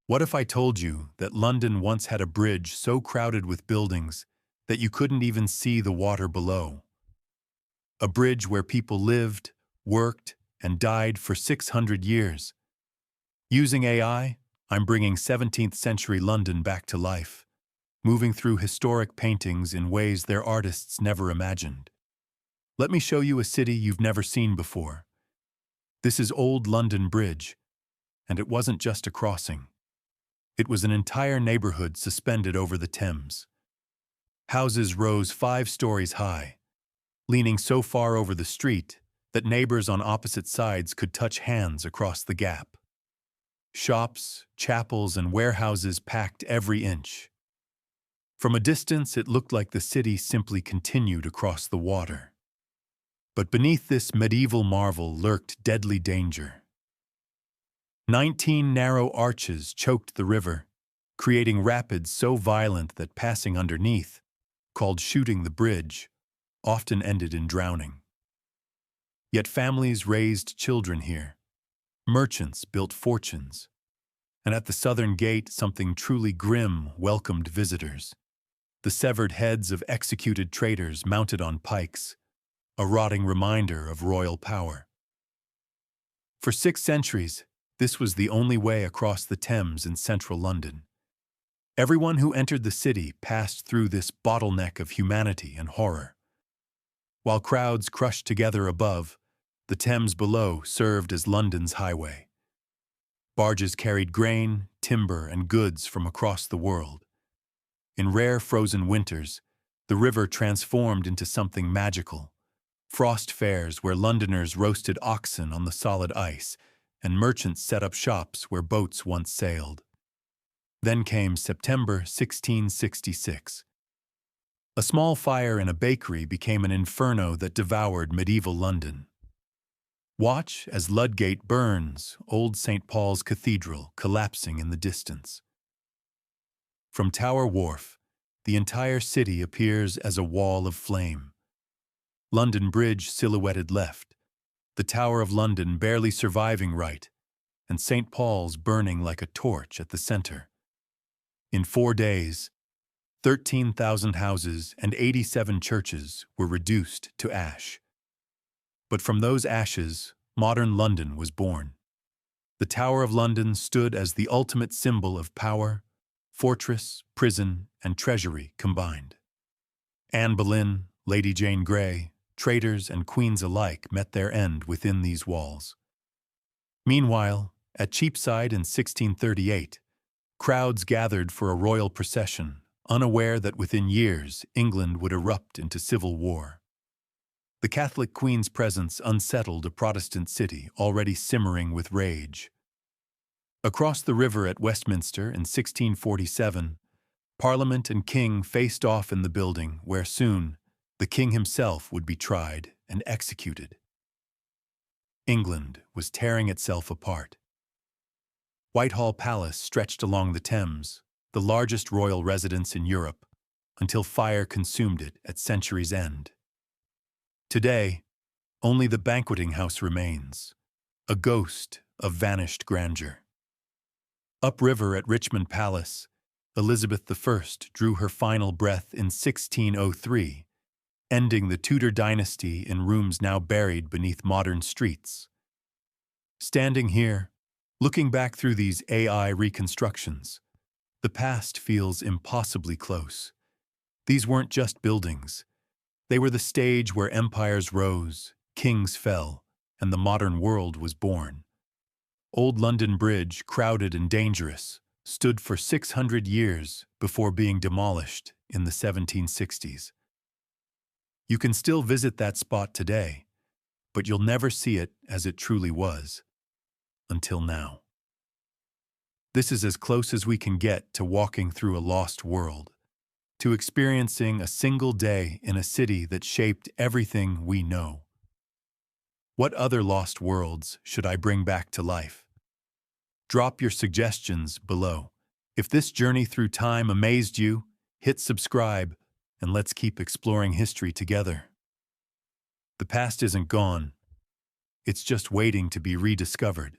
What if I told you that London once had a bridge so crowded with buildings that you couldn't even see the water below? A bridge where people lived, worked, and died for 600 years. Using AI, I'm bringing 17th century London back to life, moving through historic paintings in ways their artists never imagined. Let me show you a city you've never seen before. This is Old London Bridge, and it wasn't just a crossing. It was an entire neighborhood suspended over the Thames. Houses rose 5 stories high, leaning so far over the street that neighbors on opposite sides could touch hands across the gap. Shops, chapels, and warehouses packed every inch. From a distance, it looked like the city simply continued across the water. But beneath this medieval marvel lurked deadly danger. 19 narrow arches choked the river, creating rapids so violent that passing underneath, called shooting the bridge, often ended in drowning. Yet families raised children here. Merchants built fortunes. And at the southern gate, something truly grim welcomed visitors. The severed heads of executed traitors mounted on pikes, a rotting reminder of royal power. For 6 centuries, this was the only way across the Thames in central London. Everyone who entered the city passed through this bottleneck of humanity and horror. While crowds crushed together above, the Thames below served as London's highway. Barges carried grain, timber, and goods from across the world. In rare frozen winters, the river transformed into something magical. Frost fairs where Londoners roasted oxen on the solid ice, and merchants set up shops where boats once sailed. Then came September 1666. A small fire in a bakery became an inferno that devoured medieval London. Watch as Ludgate burns, old St. Paul's Cathedral collapsing in the distance. From Tower Wharf, the entire city appears as a wall of flame. London Bridge silhouetted left, the Tower of London barely surviving right, and St. Paul's burning like a torch at the center. In 4 days, 13,000 houses and 87 churches were reduced to ash. But from those ashes, modern London was born. The Tower of London stood as the ultimate symbol of power, fortress, prison, and treasury combined. Anne Boleyn, Lady Jane Grey, traitors and queens alike met their end within these walls. Meanwhile, at Cheapside in 1638, crowds gathered for a royal procession, unaware that within years England would erupt into civil war. The Catholic Queen's presence unsettled a Protestant city already simmering with rage. Across the river at Westminster in 1647, Parliament and King faced off in the building where soon the King himself would be tried and executed. England was tearing itself apart. Whitehall Palace stretched along the Thames, the largest royal residence in Europe, until fire consumed it at century's end. Today, only the banqueting house remains, a ghost of vanished grandeur. Upriver at Richmond Palace, Elizabeth I drew her final breath in 1603, ending the Tudor dynasty in rooms now buried beneath modern streets. Standing here, looking back through these AI reconstructions, the past feels impossibly close. These weren't just buildings. They were the stage where empires rose, kings fell, and the modern world was born. Old London Bridge, crowded and dangerous, stood for 600 years before being demolished in the 1760s. You can still visit that spot today, but you'll never see it as it truly was, until now. This is as close as we can get to walking through a lost world, to experiencing a single day in a city that shaped everything we know. What other lost worlds should I bring back to life? Drop your suggestions below. If this journey through time amazed you, hit subscribe, and let's keep exploring history together. The past isn't gone. It's just waiting to be rediscovered.